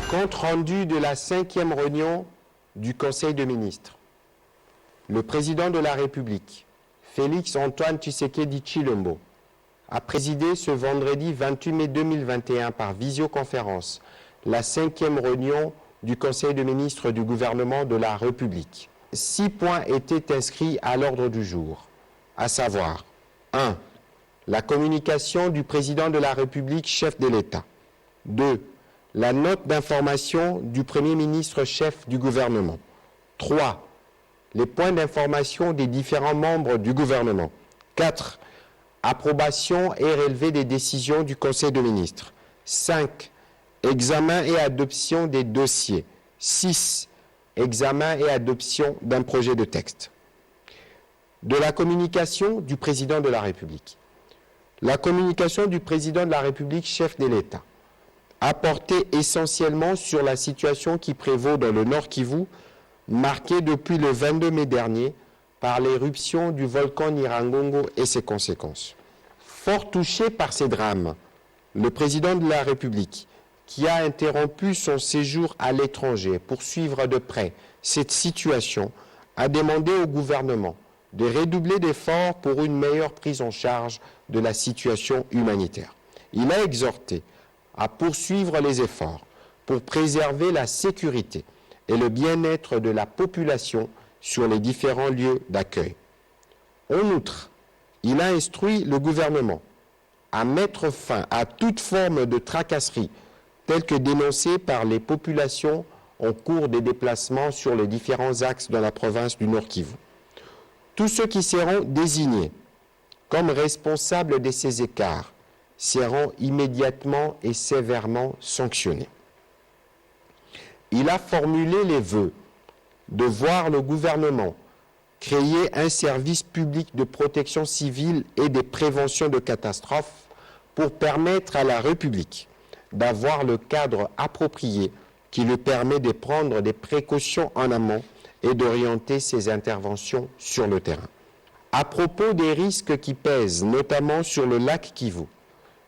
Compte rendu de la 5e réunion du Conseil des ministres. Le président de la République, Félix Antoine Tshisekedi Tshilombo, a présidé ce vendredi 28 mai 2021 par visioconférence la 5e réunion du Conseil des ministres du gouvernement de la République. 6 points étaient inscrits à l'ordre du jour, à savoir 1. La communication du président de la République, chef de l'État. 2. La note d'information du Premier ministre chef du gouvernement. 3. Les points d'information des différents membres du gouvernement. 4. Approbation et relevé des décisions du Conseil des ministres. 5. Examen et adoption des dossiers. 6. Examen et adoption d'un projet de texte. De la communication du président de la République. La communication du président de la République, chef de l'État, a porté essentiellement sur la situation qui prévaut dans le Nord Kivu, marquée depuis le 22 mai dernier par l'éruption du volcan Nyiragongo et ses conséquences. Fort touché par ces drames, le président de la République, qui a interrompu son séjour à l'étranger pour suivre de près cette situation, a demandé au gouvernement de redoubler d'efforts pour une meilleure prise en charge de la situation humanitaire. Il a exhorté à poursuivre les efforts pour préserver la sécurité et le bien-être de la population sur les différents lieux d'accueil. En outre, il a instruit le gouvernement à mettre fin à toute forme de tracasserie telle que dénoncée par les populations en cours des déplacements sur les différents axes de la province du Nord Kivu. Tous ceux qui seront désignés comme responsables de ces écarts seront immédiatement et sévèrement sanctionnés. Il a formulé les vœux de voir le gouvernement créer un service public de protection civile et de prévention de catastrophes pour permettre à la République d'avoir le cadre approprié qui lui permet de prendre des précautions en amont et d'orienter ses interventions sur le terrain. À propos des risques qui pèsent, notamment sur le lac Kivu,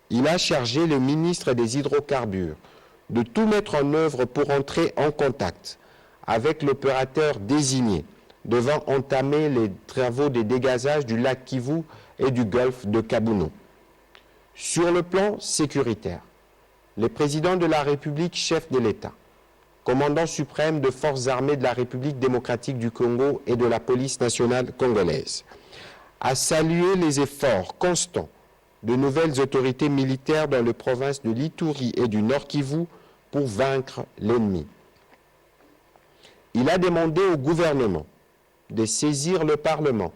il a chargé le ministre des Hydrocarbures de tout mettre en œuvre pour entrer en contact avec l'opérateur désigné devant entamer les travaux de dégazage du lac Kivu et du golfe de Kabuno. Sur le plan sécuritaire, le président de la République, chef de l'État, commandant suprême de forces armées de la République démocratique du Congo et de la police nationale congolaise, a salué les efforts constants de nouvelles autorités militaires dans les provinces de l'Ituri et du Nord Kivu pour vaincre l'ennemi. Il a demandé au gouvernement de saisir le Parlement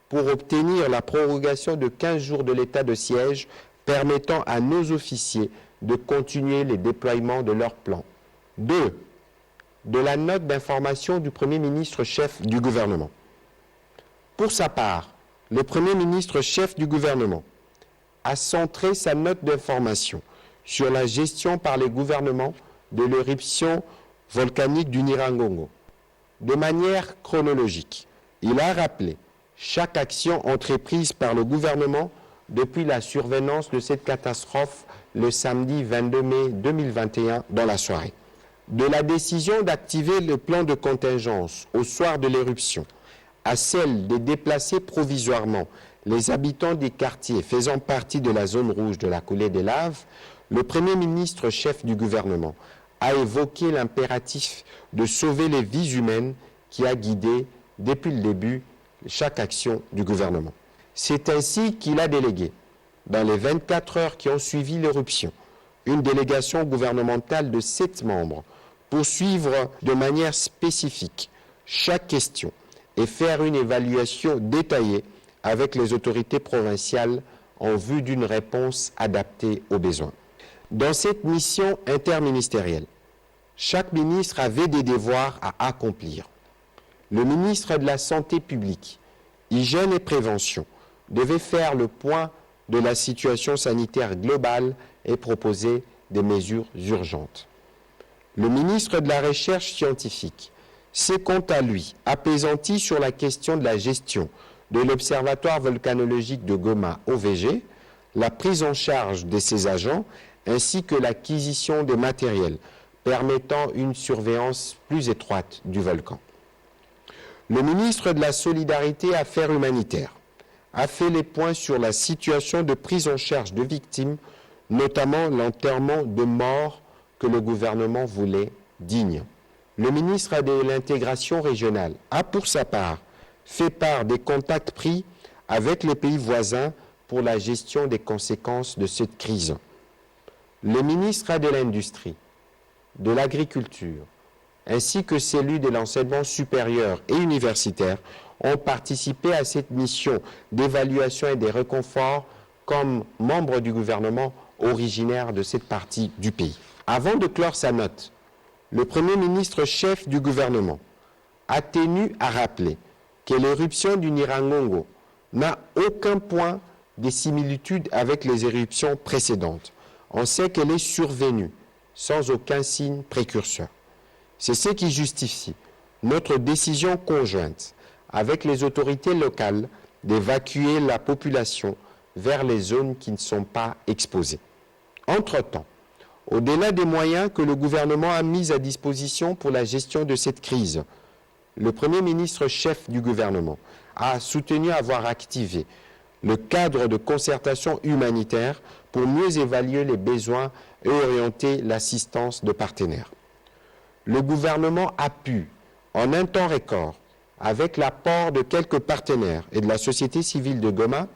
pour obtenir la prorogation de 15 jours de l'état de siège permettant à nos officiers de continuer les déploiements de leur plan. 2. De la note d'information du Premier ministre chef du gouvernement. Pour sa part, le Premier ministre chef du gouvernement a centré sa note d'information sur la gestion par les gouvernements de l'éruption volcanique du Nyiragongo. De manière chronologique, il a rappelé chaque action entreprise par le gouvernement depuis la survenance de cette catastrophe le samedi 22 mai 2021 dans la soirée. De la décision d'activer le plan de contingence au soir de l'éruption à celle de déplacer provisoirement les habitants des quartiers faisant partie de la zone rouge de la coulée des laves, le Premier ministre chef du gouvernement a évoqué l'impératif de sauver les vies humaines qui a guidé depuis le début chaque action du gouvernement. C'est ainsi qu'il a délégué, dans les 24 heures qui ont suivi l'éruption, une délégation gouvernementale de 7 membres pour suivre de manière spécifique chaque question et faire une évaluation détaillée avec les autorités provinciales en vue d'une réponse adaptée aux besoins. Dans cette mission interministérielle, chaque ministre avait des devoirs à accomplir. Le ministre de la Santé publique, Hygiène et Prévention devait faire le point de la situation sanitaire globale et proposer des mesures urgentes. Le ministre de la Recherche scientifique s'est quant à lui appesanti sur la question de la gestion de l'Observatoire volcanologique de Goma OVG, la prise en charge de ses agents ainsi que l'acquisition de matériel permettant une surveillance plus étroite du volcan. Le ministre de la Solidarité et Affaires humanitaires a fait les points sur la situation de prise en charge de victimes, notamment l'enterrement de morts que le gouvernement voulait digne. Le ministre de l'Intégration régionale a pour sa part fait part des contacts pris avec les pays voisins pour la gestion des conséquences de cette crise. Le ministre de l'Industrie, de l'Agriculture, ainsi que celui de l'enseignement supérieur et universitaire ont participé à cette mission d'évaluation et de réconfort comme membres du gouvernement originaire de cette partie du pays. Avant de clore sa note, le Premier ministre chef du gouvernement a tenu à rappeler que l'éruption du Nyiragongo n'a aucun point de similitude avec les éruptions précédentes. On sait qu'elle est survenue sans aucun signe précurseur. C'est ce qui justifie notre décision conjointe avec les autorités locales d'évacuer la population vers les zones qui ne sont pas exposées. Entre-temps, au-delà des moyens que le gouvernement a mis à disposition pour la gestion de cette crise, le Premier ministre chef du gouvernement a soutenu avoir activé le cadre de concertation humanitaire pour mieux évaluer les besoins et orienter l'assistance de partenaires. Le gouvernement a pu, en un temps record, avec l'apport de quelques partenaires et de la société civile de Goma,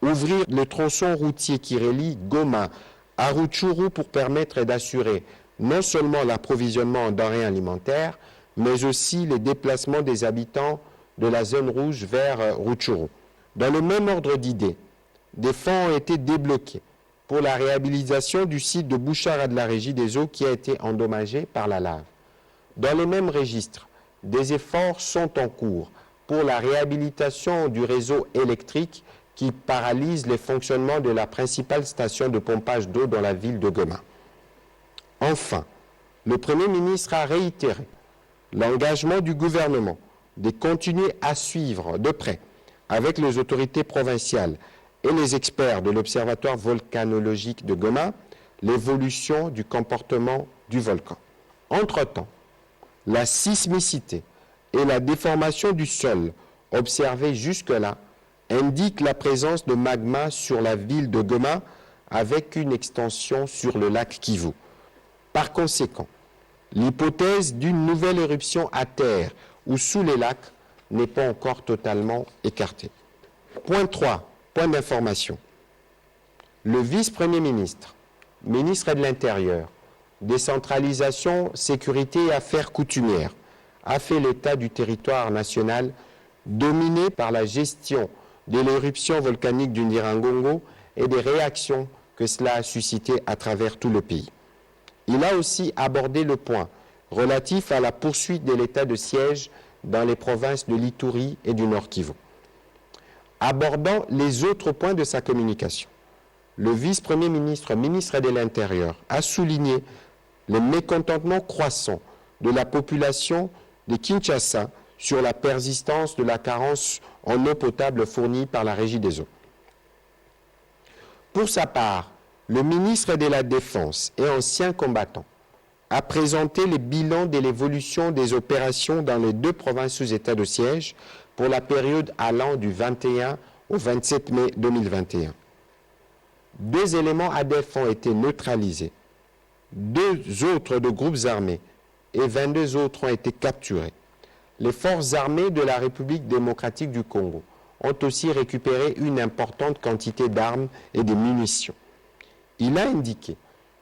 ouvrir le tronçon routier qui relie Goma à Rutshuru pour permettre d'assurer non seulement l'approvisionnement en denrées alimentaires, mais aussi les déplacements des habitants de la zone rouge vers Rutshuru. Dans le même ordre d'idées, des fonds ont été débloqués pour la réhabilitation du site de Bouchara de la Régie des Eaux qui a été endommagé par la lave. Dans les mêmes registres, des efforts sont en cours pour la réhabilitation du réseau électrique qui paralyse les fonctionnements de la principale station de pompage d'eau dans la ville de Goma. Enfin, le Premier ministre a réitéré l'engagement du gouvernement de continuer à suivre de près, avec les autorités provinciales et les experts de l'Observatoire volcanologique de Goma, l'évolution du comportement du volcan. Entre-temps, la sismicité et la déformation du sol observées jusque-là indiquent la présence de magma sur la ville de Goma avec une extension sur le lac Kivu. Par conséquent, l'hypothèse d'une nouvelle éruption à terre ou sous les lacs n'est pas encore totalement écartée. Point 3, point d'information. Le vice-premier ministre, ministre de l'Intérieur, décentralisation, sécurité et affaires coutumières, a fait l'état du territoire national dominé par la gestion de l'éruption volcanique du Nyiragongo et des réactions que cela a suscité à travers tout le pays. Il a aussi abordé le point relatif à la poursuite de l'état de siège dans les provinces de l'Ituri et du Nord Kivu. Abordant les autres points de sa communication, le vice-premier ministre, ministre de l'Intérieur, a souligné le mécontentement croissant de la population de Kinshasa sur la persistance de la carence en eau potable fournie par la Régie des eaux. Pour sa part, le ministre de la Défense et ancien combattant a présenté les bilans de l'évolution des opérations dans les deux provinces sous état de siège pour la période allant du 21 au 27 mai 2021. 2 éléments ADF ont été neutralisés, 2 autres de groupes armés et 22 autres ont été capturés. Les forces armées de la République démocratique du Congo ont aussi récupéré une importante quantité d'armes et de munitions. Il a indiqué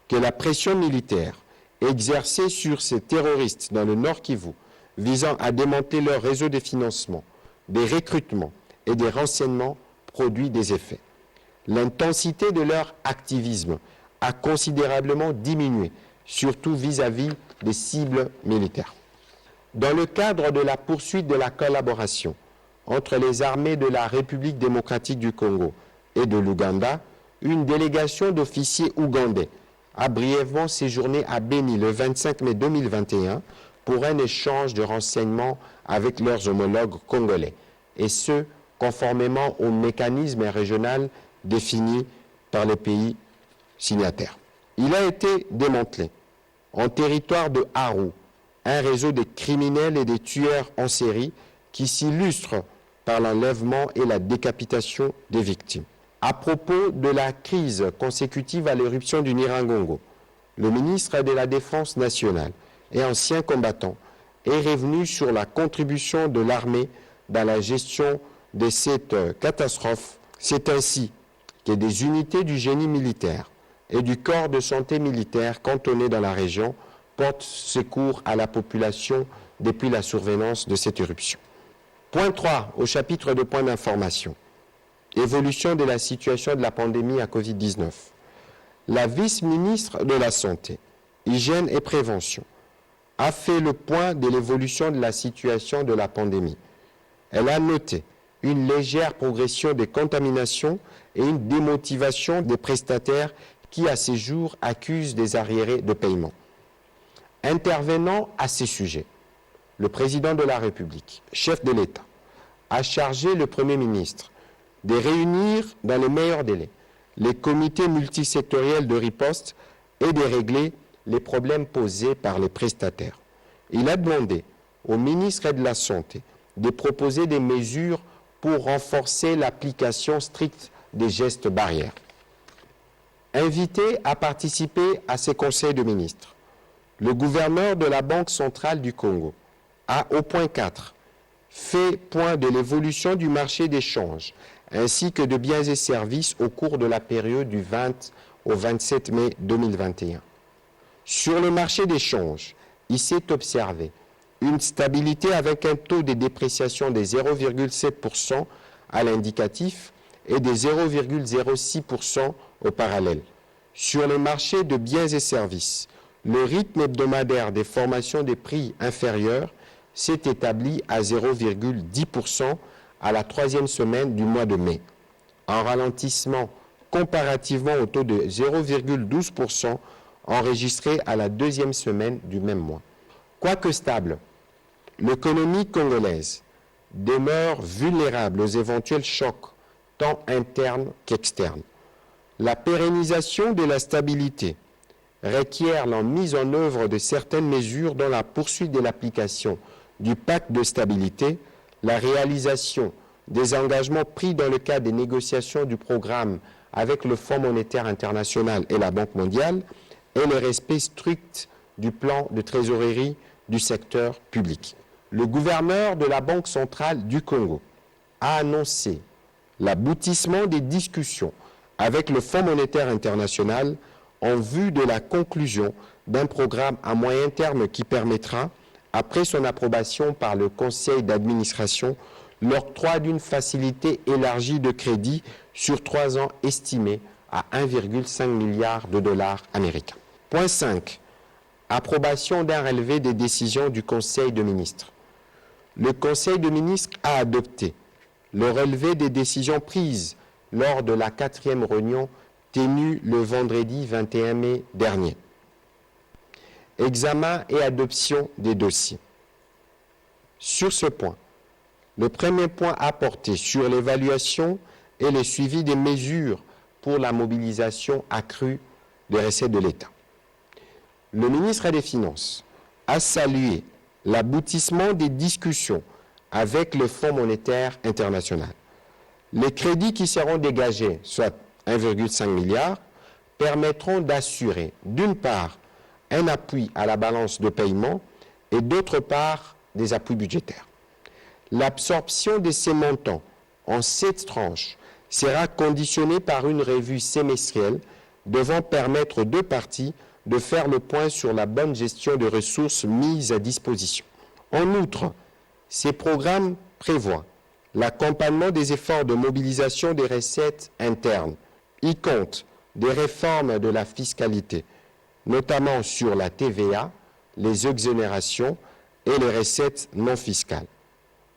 que la pression militaire exercée sur ces terroristes dans le Nord Kivu, visant à démanteler leur réseau de financement, des recrutements et des renseignements, produit des effets. L'intensité de leur activisme a considérablement diminué, surtout vis-à-vis des cibles militaires. Dans le cadre de la poursuite de la collaboration entre les armées de la République démocratique du Congo et de l'Ouganda, une délégation d'officiers ougandais a brièvement séjourné à Beni le 25 mai 2021 pour un échange de renseignements avec leurs homologues congolais, et ce, conformément au mécanisme régional défini par les pays signataires. Il a été démantelé en territoire de Aru, un réseau de criminels et de tueurs en série qui s'illustre par l'enlèvement et la décapitation des victimes. À propos de la crise consécutive à l'éruption du Nyiragongo, le ministre de la Défense nationale et ancien combattant est revenu sur la contribution de l'armée dans la gestion de cette catastrophe. C'est ainsi que des unités du génie militaire et du corps de santé militaire cantonnés dans la région portent secours à la population depuis la survenance de cette éruption. Point 3, au chapitre de points d'information. Évolution de la situation de la pandémie à Covid-19. La vice-ministre de la Santé, Hygiène et Prévention a fait le point de l'évolution de la situation de la pandémie. Elle a noté une légère progression des contaminations et une démotivation des prestataires qui, à ces jours, accusent des arriérés de paiement. Intervenant à ces sujets, le président de la République, chef de l'État, a chargé le Premier ministre de réunir dans les meilleurs délais les comités multisectoriels de riposte et de régler les problèmes posés par les prestataires. Il a demandé au ministre de la Santé de proposer des mesures pour renforcer l'application stricte des gestes barrières. Invité à participer à ces conseils de ministres, le gouverneur de la Banque centrale du Congo a, au point 4, fait point de l'évolution du marché d'échange ainsi que de biens et services au cours de la période du 20 au 27 mai 2021. Sur le marché d'échange, il s'est observé une stabilité avec un taux de dépréciation de 0,7% à l'indicatif et de 0,06% au parallèle. Sur les marchés de biens et services, le rythme hebdomadaire des formations des prix inférieurs s'est établi à 0,10% à la troisième semaine du mois de mai, en ralentissement comparativement au taux de 0,12% enregistré à la deuxième semaine du même mois. Quoique stable, l'économie congolaise demeure vulnérable aux éventuels chocs tant internes qu'externes. La pérennisation de la stabilité requiert la mise en œuvre de certaines mesures dans la poursuite de l'application du pacte de stabilité, la réalisation des engagements pris dans le cadre des négociations du programme avec le Fonds monétaire international et la Banque mondiale et le respect strict du plan de trésorerie du secteur public. Le gouverneur de la Banque centrale du Congo a annoncé l'aboutissement des discussions avec le Fonds monétaire international en vue de la conclusion d'un programme à moyen terme qui permettra, après son approbation par le conseil d'administration, l'octroi d'une facilité élargie de crédit sur 3 ans estimée à 1,5 milliard de dollars américains. Point 5. Approbation d'un relevé des décisions du Conseil de ministres. Le Conseil de ministres a adopté le relevé des décisions prises lors de la 4e réunion tenue le vendredi 21 mai dernier. Examen et adoption des dossiers. Sur ce point, le premier point a porté sur l'évaluation et le suivi des mesures pour la mobilisation accrue des recettes de l'État. Le ministre des Finances a salué l'aboutissement des discussions avec le Fonds monétaire international. Les crédits qui seront dégagés, soit 1,5 milliard, permettront d'assurer, d'une part, un appui à la balance de paiement et d'autre part, des appuis budgétaires. L'absorption de ces montants en 7 tranches sera conditionnée par une revue semestrielle devant permettre aux deux parties de faire le point sur la bonne gestion des ressources mises à disposition. En outre, ces programmes prévoient l'accompagnement des efforts de mobilisation des recettes internes, y compte des réformes de la fiscalité, notamment sur la TVA, les exonérations et les recettes non fiscales.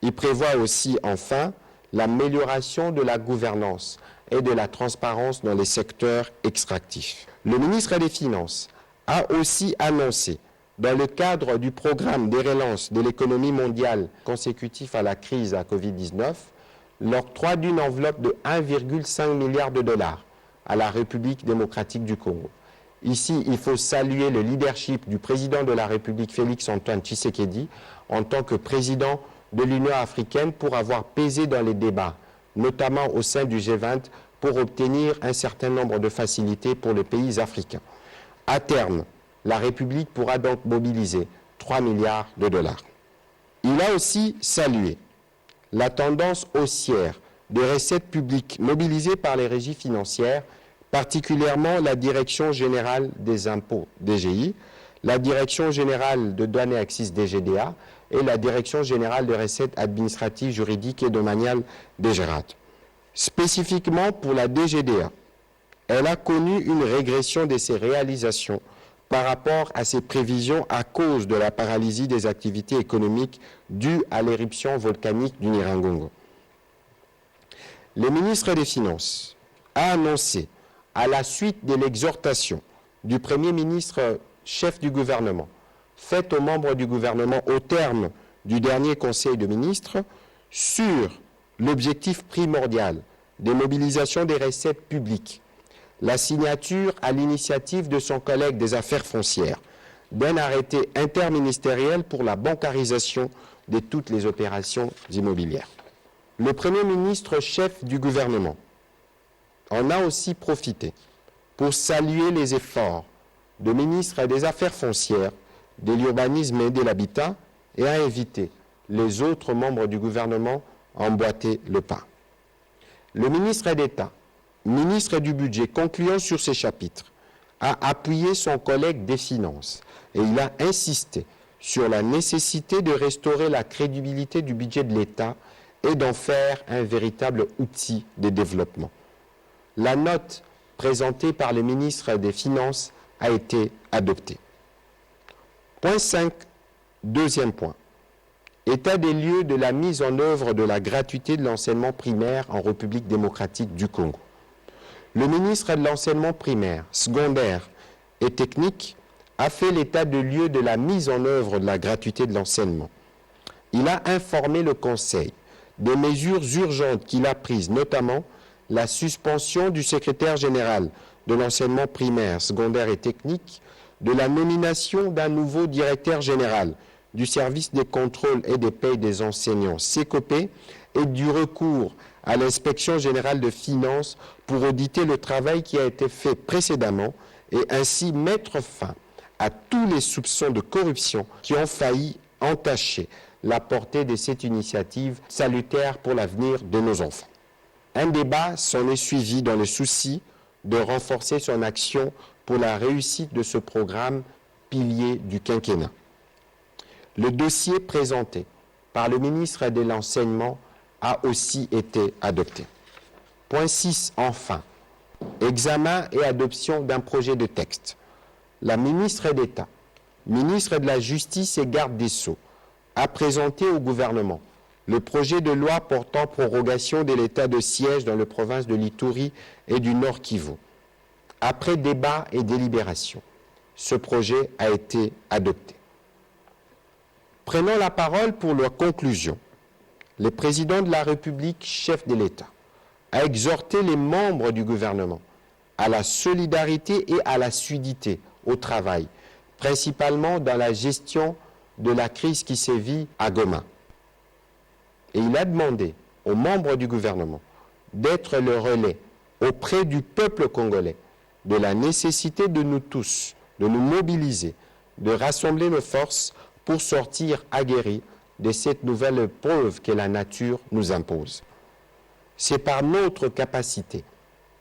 Il prévoit aussi, enfin, l'amélioration de la gouvernance et de la transparence dans les secteurs extractifs. Le ministre des Finances a aussi annoncé, dans le cadre du programme de relance de l'économie mondiale consécutif à la crise à Covid-19, l'octroi d'une enveloppe de 1,5 milliard de dollars à la République démocratique du Congo. Ici, il faut saluer le leadership du président de la République, Félix Antoine Tshisekedi, en tant que président de l'Union africaine, pour avoir pesé dans les débats, notamment au sein du G20, pour obtenir un certain nombre de facilités pour les pays africains. À terme, la République pourra donc mobiliser 3 milliards de dollars. Il a aussi salué la tendance haussière des recettes publiques mobilisées par les régies financières, particulièrement la Direction générale des impôts, DGI, la Direction générale de douane et axes, DGDA, et la Direction générale des recettes administratives, juridiques et domaniales, DGRAD. Spécifiquement pour la DGDA, elle a connu une régression de ses réalisations par rapport à ses prévisions à cause de la paralysie des activités économiques due à l'éruption volcanique du Nyiragongo. Le ministre des Finances a annoncé, à la suite de l'exhortation du Premier ministre chef du gouvernement, faite aux membres du gouvernement au terme du dernier Conseil de ministres, sur l'objectif primordial des mobilisations des recettes publiques, la signature à l'initiative de son collègue des affaires foncières d'un arrêté interministériel pour la bancarisation de toutes les opérations immobilières. Le Premier ministre chef du gouvernement en a aussi profité pour saluer les efforts du ministre des Affaires foncières, de l'urbanisme et de l'habitat et a invité les autres membres du gouvernement à emboîter le pas. Le ministre d'État, ministre du Budget, concluant sur ces chapitres, a appuyé son collègue des Finances et il a insisté sur la nécessité de restaurer la crédibilité du budget de l'État et d'en faire un véritable outil de développement. La note présentée par le ministre des Finances a été adoptée. Point 5, deuxième point. État des lieux de la mise en œuvre de la gratuité de l'enseignement primaire en République démocratique du Congo. Le ministre de l'enseignement primaire, secondaire et technique a fait l'état de lieu de la mise en œuvre de la gratuité de l'enseignement. Il a informé le Conseil des mesures urgentes qu'il a prises, notamment la suspension du secrétaire général de l'enseignement primaire, secondaire et technique, de la nomination d'un nouveau directeur général du service des contrôles et des paies des enseignants, SECOPE, et du recours à l'inspection générale de finances pour auditer le travail qui a été fait précédemment et ainsi mettre fin à tous les soupçons de corruption qui ont failli entacher la portée de cette initiative salutaire pour l'avenir de nos enfants. Un débat s'en est suivi dans le souci de renforcer son action pour la réussite de ce programme pilier du quinquennat. Le dossier présenté par le ministre de l'Enseignement a aussi été adopté. Point 6, enfin, examen et adoption d'un projet de texte. La ministre d'État, ministre de la Justice et garde des Sceaux, a présenté au gouvernement le projet de loi portant prorogation de l'état de siège dans les provinces de l'Ituri et du Nord Kivu. Après débat et délibération, ce projet a été adopté. Prenant la parole pour la conclusion, le président de la République, chef de l'État, a exhorté les membres du gouvernement à la solidarité et à la suidité au travail, principalement dans la gestion de la crise qui sévit à Goma. Et il a demandé aux membres du gouvernement d'être le relais auprès du peuple congolais de la nécessité de nous tous, de nous mobiliser, de rassembler nos forces pour sortir aguerris de cette nouvelle épreuve que la nature nous impose. C'est par notre capacité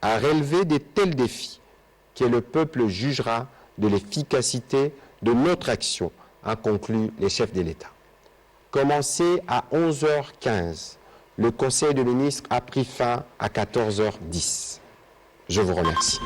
à relever de tels défis que le peuple jugera de l'efficacité de notre action, a conclu les chefs de l'État. Commencé à 11h15, le Conseil de ministres a pris fin à 14h10. Je vous remercie.